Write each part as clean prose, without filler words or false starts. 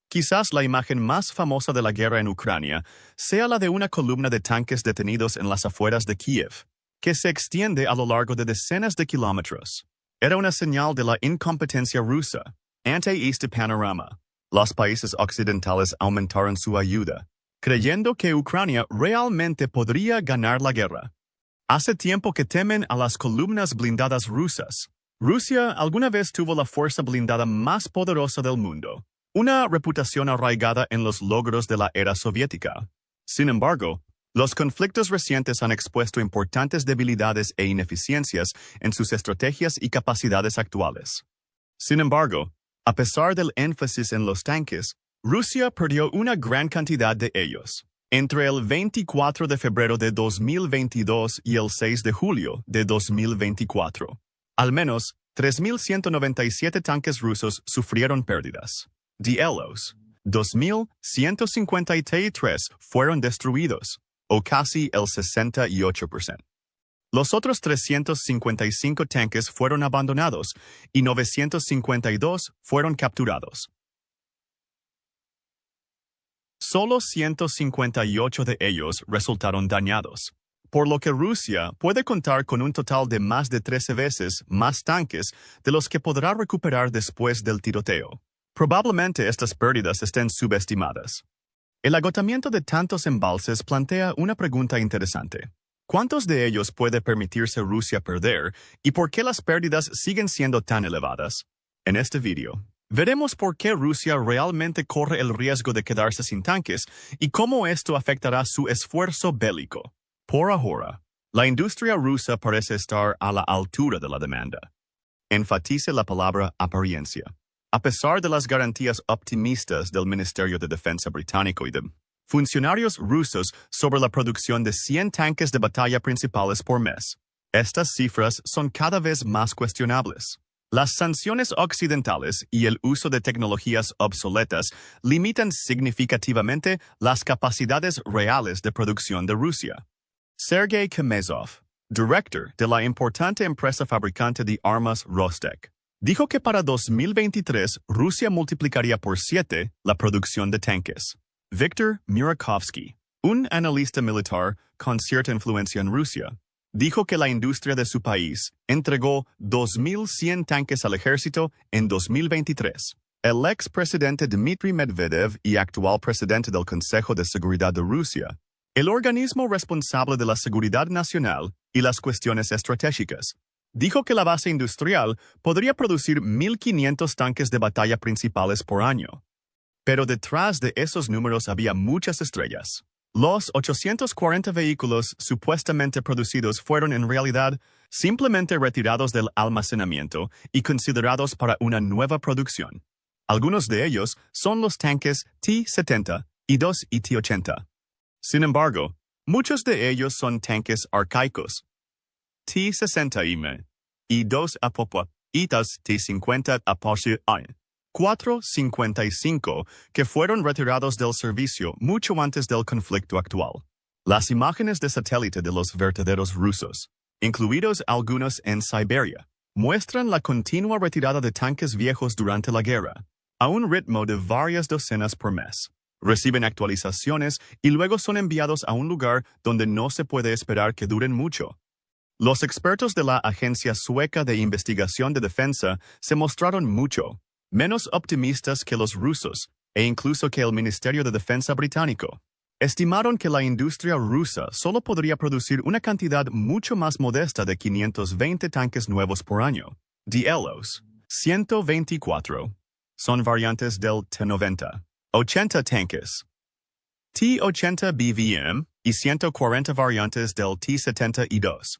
Quizás la imagen más famosa de la guerra en Ucrania sea la de una columna de tanques detenidos en las afueras de Kiev, que se extiende a lo largo de decenas de kilómetros. Era una señal de la incompetencia rusa. Ante este panorama, los países occidentales aumentaron su ayuda, creyendo que Ucrania realmente podría ganar la guerra. Hace tiempo que temen a las columnas blindadas rusas. Rusia alguna vez tuvo la fuerza blindada más poderosa del mundo, una reputación arraigada en los logros de la era soviética. Sin embargo, los conflictos recientes han expuesto importantes debilidades e ineficiencias en sus estrategias y capacidades actuales. Sin embargo, a pesar del énfasis en los tanques, Rusia perdió una gran cantidad de ellos. Entre el 24 de febrero de 2022 y el 6 de julio de 2024, al menos 3.197 tanques rusos sufrieron pérdidas. De ellos, 2.153 fueron destruidos, o casi el 68%. Los otros 355 tanques fueron abandonados y 952 fueron capturados. Solo 158 de ellos resultaron dañados, por lo que Rusia puede contar con un total de más de 13 veces más tanques de los que podrá recuperar después del tiroteo. Probablemente estas pérdidas estén subestimadas. El agotamiento de tantos embalses plantea una pregunta interesante. ¿Cuántos de ellos puede permitirse Rusia perder y por qué las pérdidas siguen siendo tan elevadas? En este video, veremos por qué Rusia realmente corre el riesgo de quedarse sin tanques y cómo esto afectará su esfuerzo bélico. Por ahora, la industria rusa parece estar a la altura de la demanda. Enfatice la palabra apariencia. A pesar de las garantías optimistas del Ministerio de Defensa británico y de funcionarios rusos sobre la producción de 100 tanques de batalla principales por mes, estas cifras son cada vez más cuestionables. Las sanciones occidentales y el uso de tecnologías obsoletas limitan significativamente las capacidades reales de producción de Rusia. Sergei Kemezov, director de la importante empresa fabricante de armas Rostec, dijo que para 2023 Rusia multiplicaría por 7 la producción de tanques. Viktor Murakovsky, un analista militar con cierta influencia en Rusia, dijo que la industria de su país entregó 2.100 tanques al ejército en 2023. El expresidente Dmitry Medvedev y actual presidente del Consejo de Seguridad de Rusia, el organismo responsable de la seguridad nacional y las cuestiones estratégicas, dijo que la base industrial podría producir 1.500 tanques de batalla principales por año. Pero detrás de esos números había muchas estrellas. Los 840 vehículos supuestamente producidos fueron en realidad simplemente retirados del almacenamiento y considerados para una nueva producción. Algunos de ellos son los tanques T-70 y 2 y T-80. Sin embargo, muchos de ellos son tanques arcaicos. T-60M y 2 Apopa y T-50 Apache 455 que fueron retirados del servicio mucho antes del conflicto actual. Las imágenes de satélite de los vertederos rusos, incluidos algunos en Siberia, muestran la continua retirada de tanques viejos durante la guerra, a un ritmo de varias docenas por mes. Reciben actualizaciones y luego son enviados a un lugar donde no se puede esperar que duren mucho. Los expertos de la Agencia Sueca de Investigación de Defensa se mostraron mucho menos optimistas que los rusos, e incluso que el Ministerio de Defensa británico. Estimaron que la industria rusa solo podría producir una cantidad mucho más modesta de 520 tanques nuevos por año. De ellos, 124 son variantes del T-90, 80 tanques T-80 BVM y 140 variantes del T-72.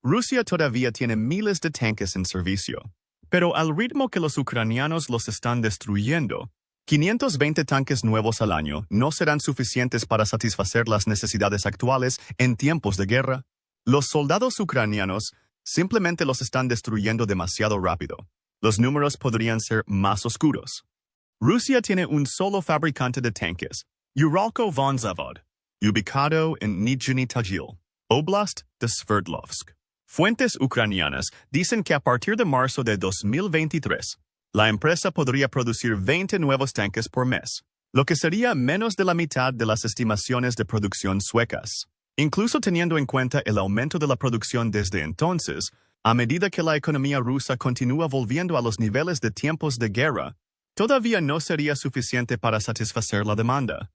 Rusia todavía tiene miles de tanques en servicio. Pero al ritmo que los ucranianos los están destruyendo, 520 tanques nuevos al año no serán suficientes para satisfacer las necesidades actuales en tiempos de guerra. Los soldados ucranianos simplemente los están destruyendo demasiado rápido. Los números podrían ser más oscuros. Rusia tiene un solo fabricante de tanques, Uralko von Zavod, ubicado en Nizhny Tagil, Oblast de Sverdlovsk. Fuentes ucranianas dicen que a partir de marzo de 2023, La empresa podría producir 20 nuevos tanques por mes, lo que sería menos de la mitad de las estimaciones de producción suecas. Incluso teniendo en cuenta el aumento de la producción desde entonces, a medida que la economía rusa continúa volviendo a los niveles de tiempos de guerra, todavía no sería suficiente para satisfacer la demanda.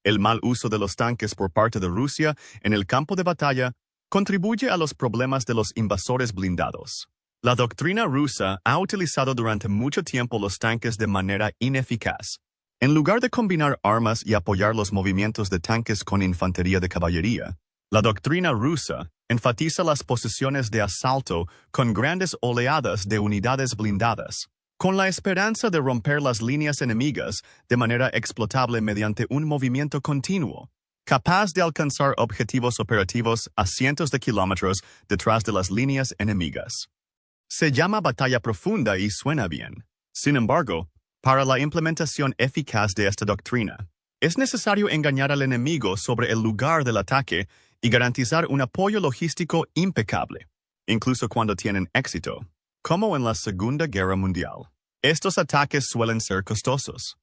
El mal uso de los tanques por parte de Rusia en el campo de batalla contribuye a los problemas de los invasores blindados. La doctrina rusa ha utilizado durante mucho tiempo los tanques de manera ineficaz. En lugar de combinar armas y apoyar los movimientos de tanques con infantería de caballería, la doctrina rusa enfatiza las posiciones de asalto con grandes oleadas de unidades blindadas, con la esperanza de romper las líneas enemigas de manera explotable mediante un movimiento continuo, capaz de alcanzar objetivos operativos a cientos de kilómetros detrás de las líneas enemigas. Se llama batalla profunda y suena bien. Sin embargo, para la implementación eficaz de esta doctrina, es necesario engañar al enemigo sobre el lugar del ataque y garantizar un apoyo logístico impecable, incluso cuando tienen éxito, como en la Segunda Guerra Mundial. Estos ataques suelen ser costosos.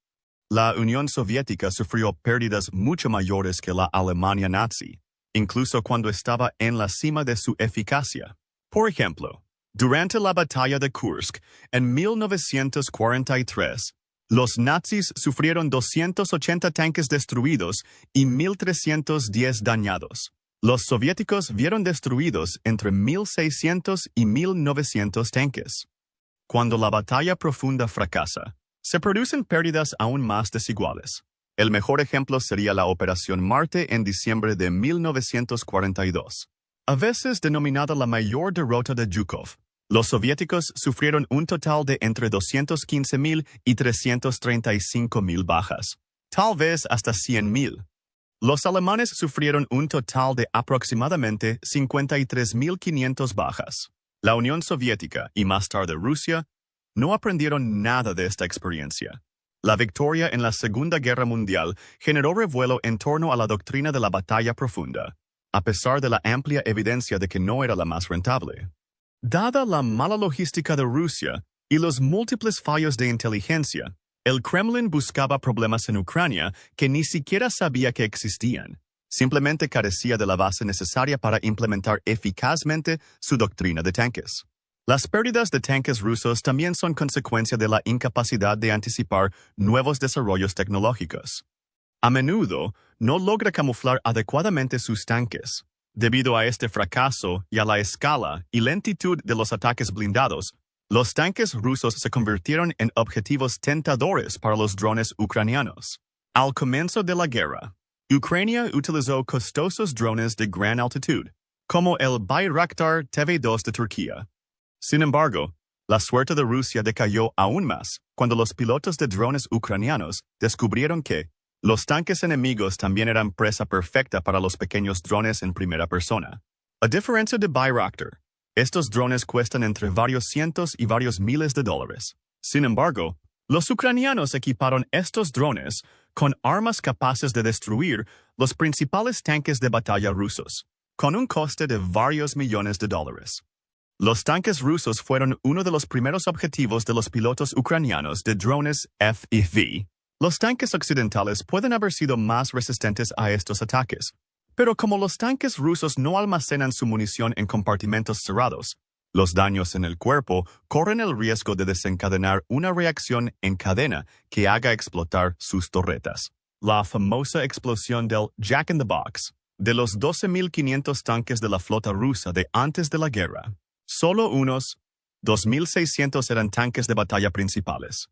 La Unión Soviética sufrió pérdidas mucho mayores que la Alemania nazi, incluso cuando estaba en la cima de su eficacia. Por ejemplo, durante la batalla de Kursk, en 1943, los nazis sufrieron 280 tanques destruidos y 1.310 dañados. Los soviéticos vieron destruidos entre 1.600 y 1.900 tanques. Cuando la batalla profunda fracasa, se producen pérdidas aún más desiguales. El mejor ejemplo sería la Operación Marte en diciembre de 1942. A veces denominada la mayor derrota de Zhukov, los soviéticos sufrieron un total de entre 215.000 y 335.000 bajas, tal vez hasta 100.000. Los alemanes sufrieron un total de aproximadamente 53.500 bajas. La Unión Soviética y más tarde Rusia no aprendieron nada de esta experiencia. La victoria en la Segunda Guerra Mundial generó revuelo en torno a la doctrina de la batalla profunda, a pesar de la amplia evidencia de que no era la más rentable. Dada la mala logística de Rusia y los múltiples fallos de inteligencia, el Kremlin buscaba problemas en Ucrania que ni siquiera sabía que existían. Simplemente carecía de la base necesaria para implementar eficazmente su doctrina de tanques. Las pérdidas de tanques rusos también son consecuencia de la incapacidad de anticipar nuevos desarrollos tecnológicos. A menudo, no logra camuflar adecuadamente sus tanques. Debido a este fracaso y a la escala y lentitud de los ataques blindados, los tanques rusos se convirtieron en objetivos tentadores para los drones ucranianos. Al comienzo de la guerra, Ucrania utilizó costosos drones de gran altitud, como el Bayraktar TV-2 de Turquía. Sin embargo, la suerte de Rusia decayó aún más cuando los pilotos de drones ucranianos descubrieron que los tanques enemigos también eran presa perfecta para los pequeños drones en primera persona. A diferencia de Bayraktar, estos drones cuestan entre varios cientos y varios miles de dólares. Sin embargo, los ucranianos equiparon estos drones con armas capaces de destruir los principales tanques de batalla rusos, con un coste de varios millones de dólares. Los tanques rusos fueron uno de los primeros objetivos de los pilotos ucranianos de drones FPV. Los tanques occidentales pueden haber sido más resistentes a estos ataques, pero como los tanques rusos no almacenan su munición en compartimentos cerrados, los daños en el cuerpo corren el riesgo de desencadenar una reacción en cadena que haga explotar sus torretas. La famosa explosión del Jack in the Box. De los 12.500 tanques de la flota rusa de antes de la guerra, solo unos 2.600 eran tanques de batalla principales.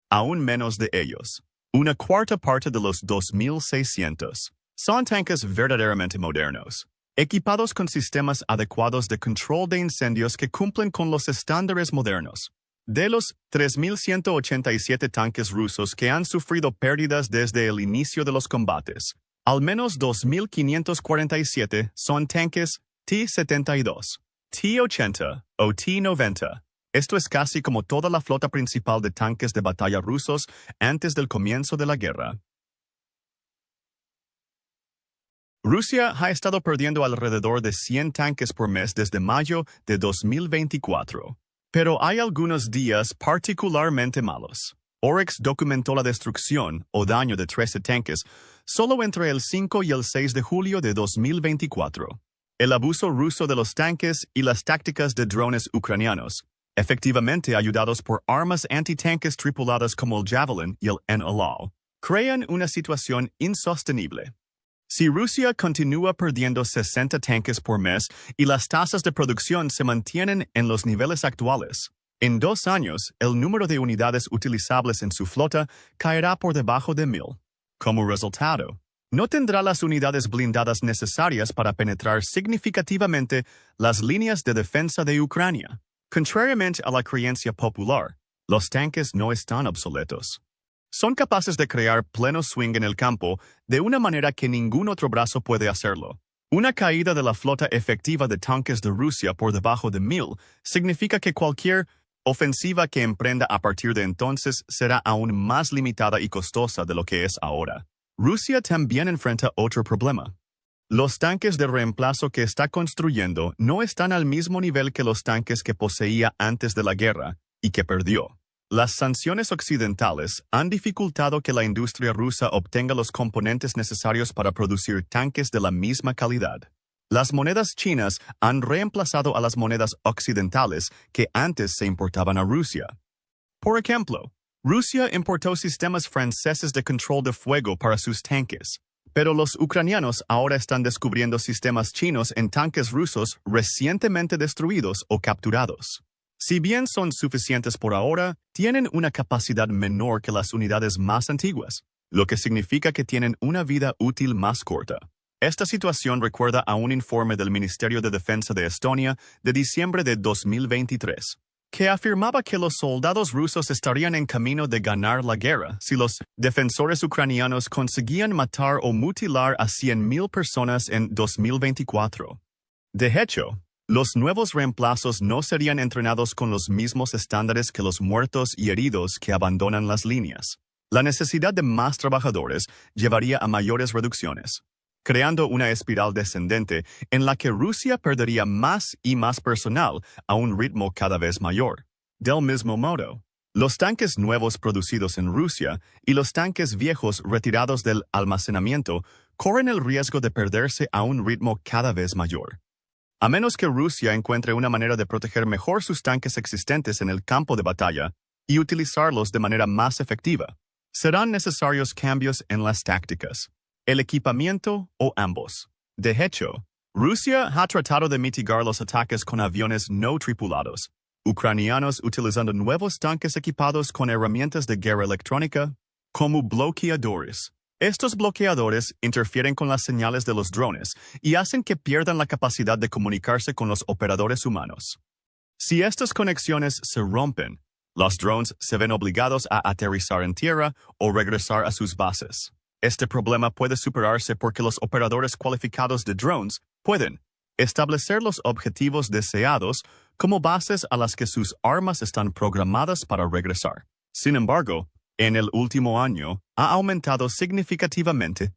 Aún menos de ellos, una cuarta parte de los 2.600, son tanques verdaderamente modernos, equipados con sistemas adecuados de control de incendios que cumplen con los estándares modernos. De los 3.187 tanques rusos que han sufrido pérdidas desde el inicio de los combates, al menos 2.547 son tanques T-72, T-80 o T-90. Esto es casi como toda la flota principal de tanques de batalla rusos antes del comienzo de la guerra. Rusia ha estado perdiendo alrededor de 100 tanques por mes desde mayo de 2024. Pero hay algunos días particularmente malos. Oryx documentó la destrucción o daño de 13 tanques solo entre el 5 y el 6 de julio de 2024. El abuso ruso de los tanques y las tácticas de drones ucranianos, efectivamente ayudados por armas antitanques tripuladas como el Javelin y el NLAW, crean una situación insostenible. Si Rusia continúa perdiendo 60 tanques por mes y las tasas de producción se mantienen en los niveles actuales, en 2 años el número de unidades utilizables en su flota caerá por debajo de 1000. Como resultado, no tendrá las unidades blindadas necesarias para penetrar significativamente las líneas de defensa de Ucrania. Contrariamente a la creencia popular, los tanques no están obsoletos. Son capaces de crear pleno swing en el campo de una manera que ningún otro brazo puede hacerlo. Una caída de la flota efectiva de tanques de Rusia por debajo de 1000 significa que cualquier ofensiva que emprenda a partir de entonces será aún más limitada y costosa de lo que es ahora. Rusia también enfrenta otro problema. Los tanques de reemplazo que está construyendo no están al mismo nivel que los tanques que poseía antes de la guerra y que perdió. Las sanciones occidentales han dificultado que la industria rusa obtenga los componentes necesarios para producir tanques de la misma calidad. Las monedas chinas han reemplazado a las monedas occidentales que antes se importaban a Rusia. Por ejemplo, Rusia importó sistemas franceses de control de fuego para sus tanques, pero los ucranianos ahora están descubriendo sistemas chinos en tanques rusos recientemente destruidos o capturados. Si bien son suficientes por ahora, tienen una capacidad menor que las unidades más antiguas, lo que significa que tienen una vida útil más corta. Esta situación recuerda a un informe del Ministerio de Defensa de Estonia de diciembre de 2023, que afirmaba que los soldados rusos estarían en camino de ganar la guerra si los defensores ucranianos conseguían matar o mutilar a 100,000 personas en 2024. De hecho, los nuevos reemplazos no serían entrenados con los mismos estándares que los muertos y heridos que abandonan las líneas. La necesidad de más trabajadores llevaría a mayores reducciones, creando una espiral descendente en la que Rusia perdería más y más personal a un ritmo cada vez mayor. Del mismo modo, los tanques nuevos producidos en Rusia y los tanques viejos retirados del almacenamiento corren el riesgo de perderse a un ritmo cada vez mayor. A menos que Rusia encuentre una manera de proteger mejor sus tanques existentes en el campo de batalla y utilizarlos de manera más efectiva, serán necesarios cambios en las tácticas, el equipamiento o ambos. De hecho, Rusia ha tratado de mitigar los ataques con aviones no tripulados, ucranianos utilizando nuevos tanques equipados con herramientas de guerra electrónica, como bloqueadores. Estos bloqueadores interfieren con las señales de los drones y hacen que pierdan la capacidad de comunicarse con los operadores humanos. Si estas conexiones se rompen, los drones se ven obligados a aterrizar en tierra o regresar a sus bases. Este problema puede superarse porque los operadores cualificados de drones pueden establecer los objetivos deseados como bases a las que sus armas están programadas para regresar. Sin embargo, en el último año ha aumentado significativamente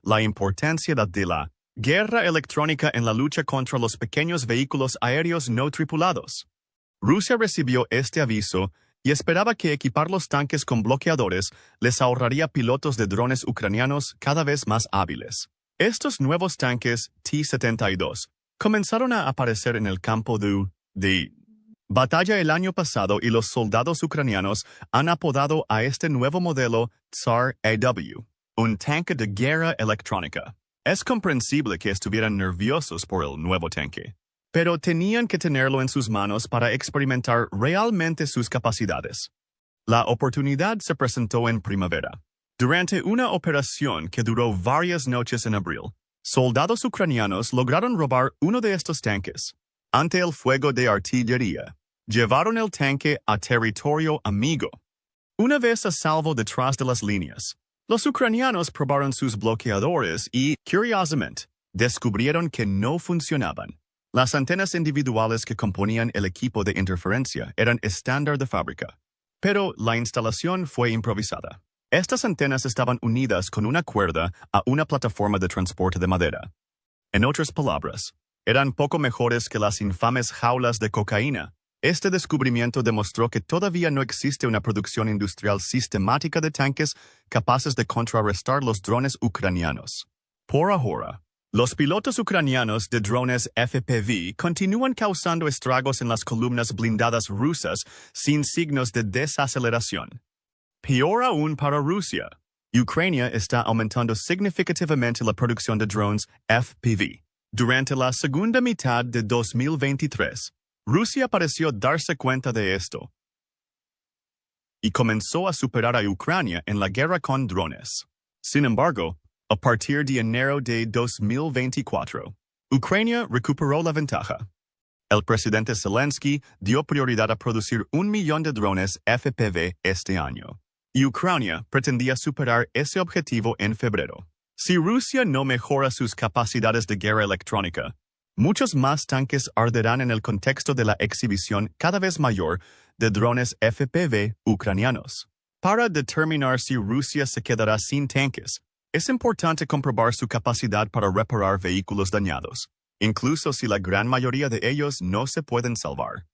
la importancia de la guerra electrónica en la lucha contra los pequeños vehículos aéreos no tripulados. Rusia recibió este aviso y esperaba que equipar los tanques con bloqueadores les ahorraría pilotos de drones ucranianos cada vez más hábiles. Estos nuevos tanques T-72 comenzaron a aparecer en el campo de batalla el año pasado y los soldados ucranianos han apodado a este nuevo modelo Tsar-AW, un tanque de guerra electrónica. Es comprensible que estuvieran nerviosos por el nuevo tanque, pero tenían que tenerlo en sus manos para experimentar realmente sus capacidades. La oportunidad se presentó en primavera. Durante una operación que duró varias noches en abril, soldados ucranianos lograron robar uno de estos tanques. Ante el fuego de artillería, llevaron el tanque a territorio amigo. Una vez a salvo detrás de las líneas, los ucranianos probaron sus bloqueadores y, curiosamente, descubrieron que no funcionaban. Las antenas individuales que componían el equipo de interferencia eran estándar de fábrica, pero la instalación fue improvisada. Estas antenas estaban unidas con una cuerda a una plataforma de transporte de madera. En otras palabras, eran poco mejores que las infames jaulas de cocaína Este descubrimiento demostró que todavía no existe una producción industrial sistemática de tanques capaces de contrarrestar los drones ucranianos. Por ahora, los pilotos ucranianos de drones FPV continúan causando estragos en las columnas blindadas rusas sin signos de desaceleración. Peor aún para Rusia, Ucrania está aumentando significativamente la producción de drones FPV. Durante la segunda mitad de 2023, Rusia pareció darse cuenta de esto y comenzó a superar a Ucrania en la guerra con drones. Sin embargo, a partir de enero de 2024, Ucrania recuperó la ventaja. El presidente Zelensky dio prioridad a producir 1 millón de drones FPV este año, y Ucrania pretendía superar ese objetivo en febrero. Si Rusia no mejora sus capacidades de guerra electrónica, muchos más tanques arderán en el contexto de la exhibición cada vez mayor de drones FPV ucranianos. Para determinar si Rusia se quedará sin tanques, es importante comprobar su capacidad para reparar vehículos dañados, incluso si la gran mayoría de ellos no se pueden salvar.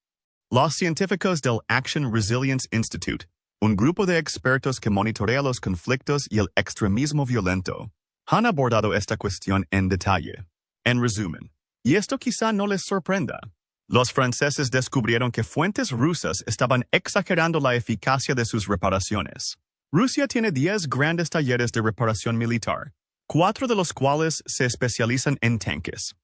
Los científicos del Action Resilience Institute, un grupo de expertos que monitorea los conflictos y el extremismo violento, han abordado esta cuestión en detalle. En resumen, y esto quizá no les sorprenda, los franceses descubrieron que fuentes rusas estaban exagerando la eficacia de sus reparaciones. Rusia tiene 10 grandes talleres de reparación militar, 4 de los cuales se especializan en tanques.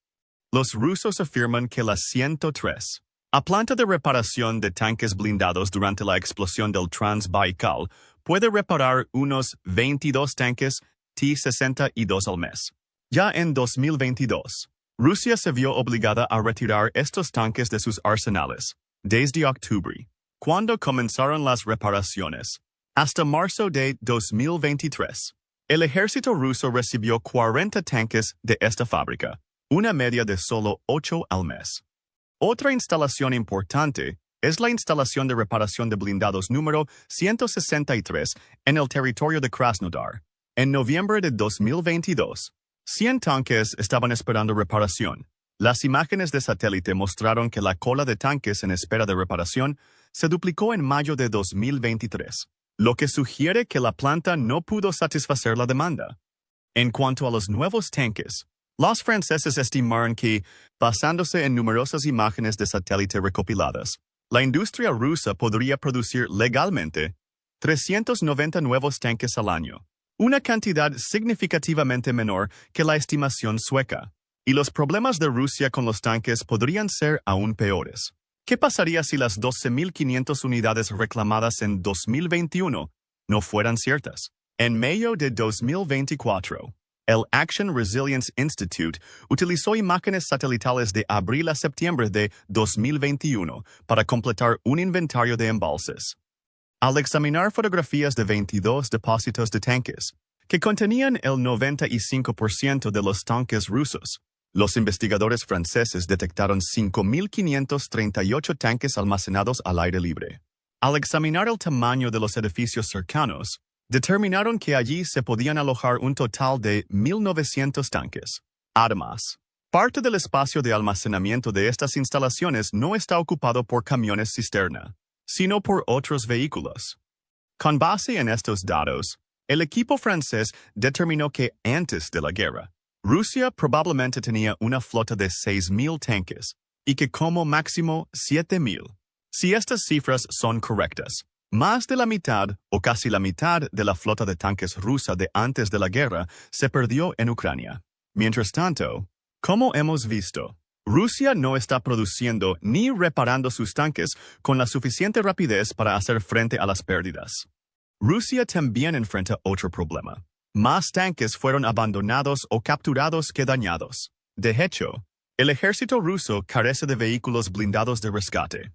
Los rusos afirman que la 103, la planta de reparación de tanques blindados durante la explosión del Transbaikal, puede reparar unos 22 tanques T-62 al mes. Ya en 2022, Rusia se vio obligada a retirar estos tanques de sus arsenales, desde octubre, cuando comenzaron las reparaciones, hasta marzo de 2023. El ejército ruso recibió 40 tanques de esta fábrica, una media de solo 8 al mes. Otra instalación importante es la instalación de reparación de blindados número 163 en el territorio de Krasnodar. En noviembre de 2022, 100 tanques estaban esperando reparación. Las imágenes de satélite mostraron que la cola de tanques en espera de reparación se duplicó en mayo de 2023, lo que sugiere que la planta no pudo satisfacer la demanda. En cuanto a los nuevos tanques, los franceses estimaron que, basándose en numerosas imágenes de satélite recopiladas, la industria rusa podría producir legalmente 390 nuevos tanques al año, una cantidad significativamente menor que la estimación sueca, y los problemas de Rusia con los tanques podrían ser aún peores. ¿Qué pasaría si las 12.500 unidades reclamadas en 2021 no fueran ciertas? En mayo de 2024, el Action Resilience Institute utilizó imágenes satelitales de abril a septiembre de 2021 para completar un inventario de embalses. Al examinar fotografías de 22 depósitos de tanques, que contenían el 95% de los tanques rusos, los investigadores franceses detectaron 5.538 tanques almacenados al aire libre. Al examinar el tamaño de los edificios cercanos, determinaron que allí se podían alojar un total de 1.900 tanques. Además, parte del espacio de almacenamiento de estas instalaciones no está ocupado por camiones cisterna, sino por otros vehículos. Con base en estos datos, el equipo francés determinó que antes de la guerra, Rusia probablemente tenía una flota de 6.000 tanques y que como máximo 7.000. Si estas cifras son correctas, más de la mitad o casi la mitad de la flota de tanques rusa de antes de la guerra se perdió en Ucrania. Mientras tanto, como hemos visto, Rusia no está produciendo ni reparando sus tanques con la suficiente rapidez para hacer frente a las pérdidas. Rusia también enfrenta otro problema. Más tanques fueron abandonados o capturados que dañados. De hecho, el ejército ruso carece de vehículos blindados de rescate.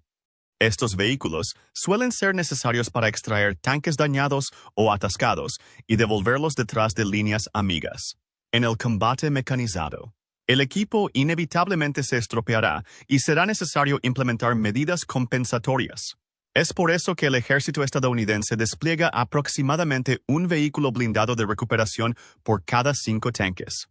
Estos vehículos suelen ser necesarios para extraer tanques dañados o atascados y devolverlos detrás de líneas amigas. En el combate mecanizado, el equipo inevitablemente se estropeará y será necesario implementar medidas compensatorias. Es por eso que el ejército estadounidense despliega aproximadamente un vehículo blindado de recuperación por cada 5 tanques.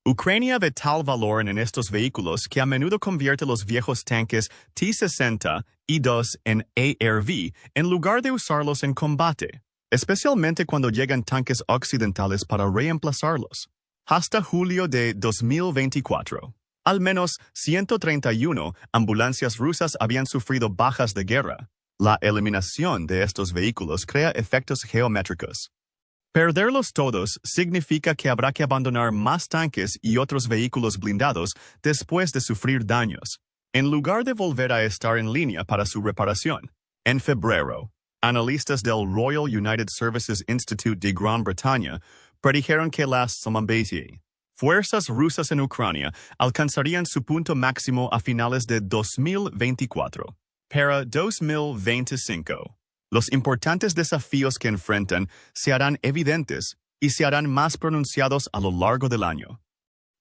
Ucrania ve tal valor en estos vehículos que a menudo convierte los viejos tanques T-60 y 2 en ARV en lugar de usarlos en combate, especialmente cuando llegan tanques occidentales para reemplazarlos. Hasta julio de 2024, al menos 131 ambulancias rusas habían sufrido bajas de guerra. La eliminación de estos vehículos crea efectos geométricos. Perderlos todos significa que habrá que abandonar más tanques y otros vehículos blindados después de sufrir daños, en lugar de volver a estar en línea para su reparación. En febrero, analistas del Royal United Services Institute de Gran Bretaña predijeron que las fuerzas rusas en Ucrania alcanzarían su punto máximo a finales de 2024. Para 2025, los importantes desafíos que enfrentan se harán evidentes y se harán más pronunciados a lo largo del año.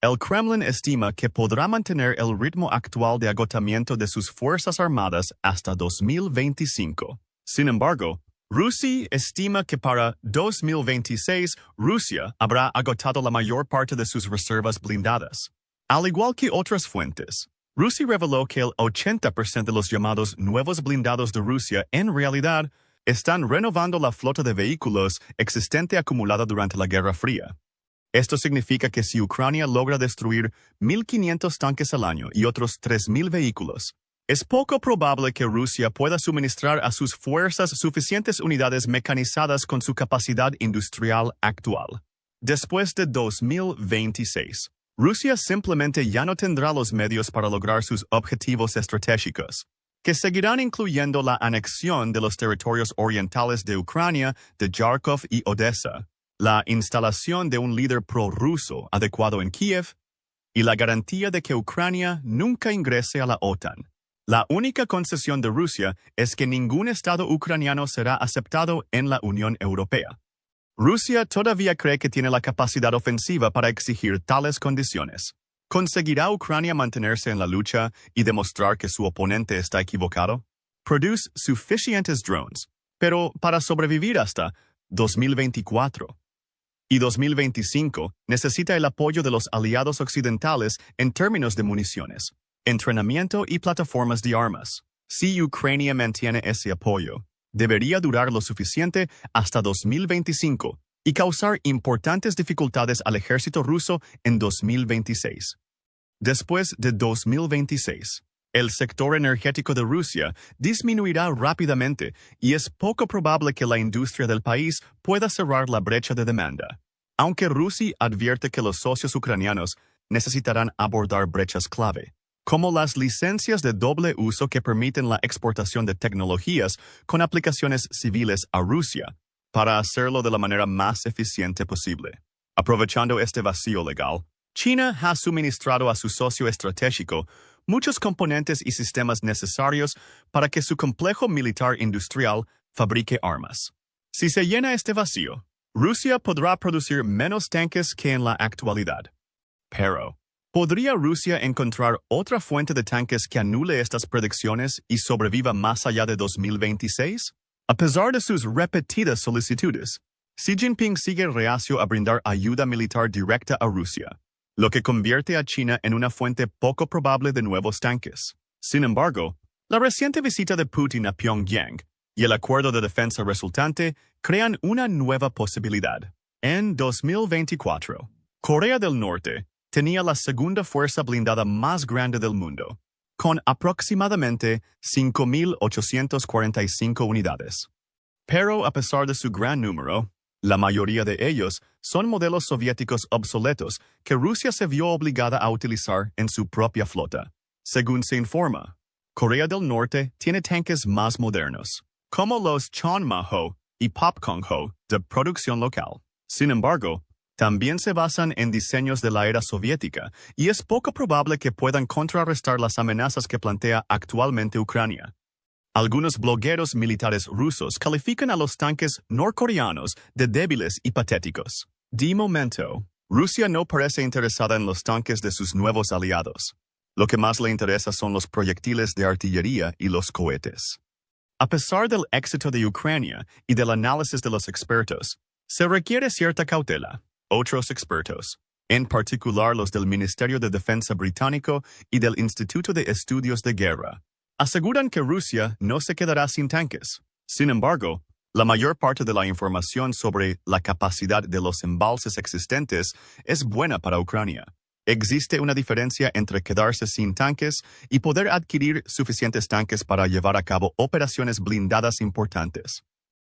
El Kremlin estima que podrá mantener el ritmo actual de agotamiento de sus fuerzas armadas hasta 2025. Sin embargo, Rusia estima que para 2026 Rusia habrá agotado la mayor parte de sus reservas blindadas. Al igual que otras fuentes, Rusia reveló que el 80% de los llamados nuevos blindados de Rusia en realidad están renovando la flota de vehículos existente acumulada durante la Guerra Fría. Esto significa que si Ucrania logra destruir 1.500 tanques al año y otros 3.000 vehículos, es poco probable que Rusia pueda suministrar a sus fuerzas suficientes unidades mecanizadas con su capacidad industrial actual. Después de 2026, Rusia simplemente ya no tendrá los medios para lograr sus objetivos estratégicos, que seguirán incluyendo la anexión de los territorios orientales de Ucrania, de Kharkov y Odessa, la instalación de un líder prorruso adecuado en Kiev, y la garantía de que Ucrania nunca ingrese a la OTAN. La única concesión de Rusia es que ningún Estado ucraniano será aceptado en la Unión Europea. Rusia todavía cree que tiene la capacidad ofensiva para exigir tales condiciones. ¿Conseguirá Ucrania mantenerse en la lucha y demostrar que su oponente está equivocado? Produce suficientes drones, pero para sobrevivir hasta 2024 y 2025 necesita el apoyo de los aliados occidentales en términos de municiones, entrenamiento y plataformas de armas. Si Ucrania mantiene ese apoyo, debería durar lo suficiente hasta 2025 y causar importantes dificultades al ejército ruso en 2026. Después de 2026, el sector energético de Rusia disminuirá rápidamente y es poco probable que la industria del país pueda cerrar la brecha de demanda. Aunque Rusia advierte que los socios ucranianos necesitarán abordar brechas clave, como las licencias de doble uso que permiten la exportación de tecnologías con aplicaciones civiles a Rusia, para hacerlo de la manera más eficiente posible. Aprovechando este vacío legal, China ha suministrado a su socio estratégico muchos componentes y sistemas necesarios para que su complejo militar industrial fabrique armas. Si se llena este vacío, Rusia podrá producir menos tanques que en la actualidad. Pero, ¿podría Rusia encontrar otra fuente de tanques que anule estas predicciones y sobreviva más allá de 2026? A pesar de sus repetidas solicitudes, Xi Jinping sigue reacio a brindar ayuda militar directa a Rusia, lo que convierte a China en una fuente poco probable de nuevos tanques. Sin embargo, la reciente visita de Putin a Pyongyang y el acuerdo de defensa resultante crean una nueva posibilidad. En 2024, Corea del Norte tenía la segunda fuerza blindada más grande del mundo, con aproximadamente 5.845 unidades. Pero a pesar de su gran número, la mayoría de ellos son modelos soviéticos obsoletos que Rusia se vio obligada a utilizar en su propia flota. Según se informa, Corea del Norte tiene tanques más modernos, como los Chonma-ho y Popkong-ho de producción local. Sin embargo, también se basan en diseños de la era soviética y es poco probable que puedan contrarrestar las amenazas que plantea actualmente Ucrania. Algunos blogueros militares rusos califican a los tanques norcoreanos de débiles y patéticos. De momento, Rusia no parece interesada en los tanques de sus nuevos aliados. Lo que más le interesa son los proyectiles de artillería y los cohetes. A pesar del éxito de Ucrania y del análisis de los expertos, se requiere cierta cautela. Otros expertos en particular los del Ministerio de Defensa británico y del Instituto de Estudios de Guerra, aseguran que Rusia no se quedará sin tanques. Sin embargo, la mayor parte de la información sobre la capacidad de los embalses existentes es buena para Ucrania. Existe una diferencia entre quedarse sin tanques y poder adquirir suficientes tanques para llevar a cabo operaciones blindadas importantes.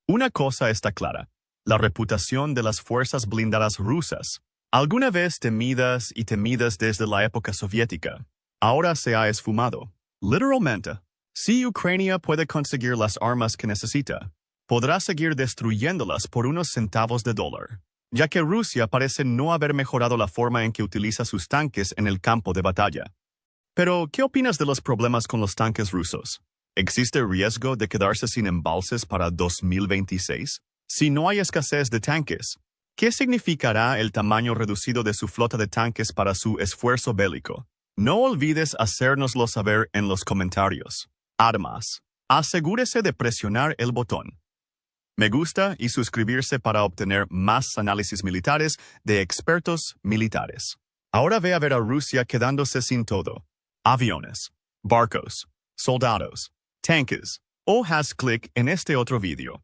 Una cosa está clara: la reputación de las fuerzas blindadas rusas, alguna vez temidas desde la época soviética, ahora se ha esfumado. Literalmente, si Ucrania puede conseguir las armas que necesita, podrá seguir destruyéndolas por unos centavos de dólar, ya que Rusia parece no haber mejorado la forma en que utiliza sus tanques en el campo de batalla. Pero, ¿qué opinas de los problemas con los tanques rusos? ¿Existe riesgo de quedarse sin embalses para 2026? Si no hay escasez de tanques, ¿qué significará el tamaño reducido de su flota de tanques para su esfuerzo bélico? No olvides hacérnoslo saber en los comentarios. Además, asegúrese de presionar el botón me gusta y suscribirse para obtener más análisis militares de expertos militares. Ahora ve a ver a Rusia quedándose sin todo: aviones, barcos, soldados, tanques, o haz clic en este otro vídeo.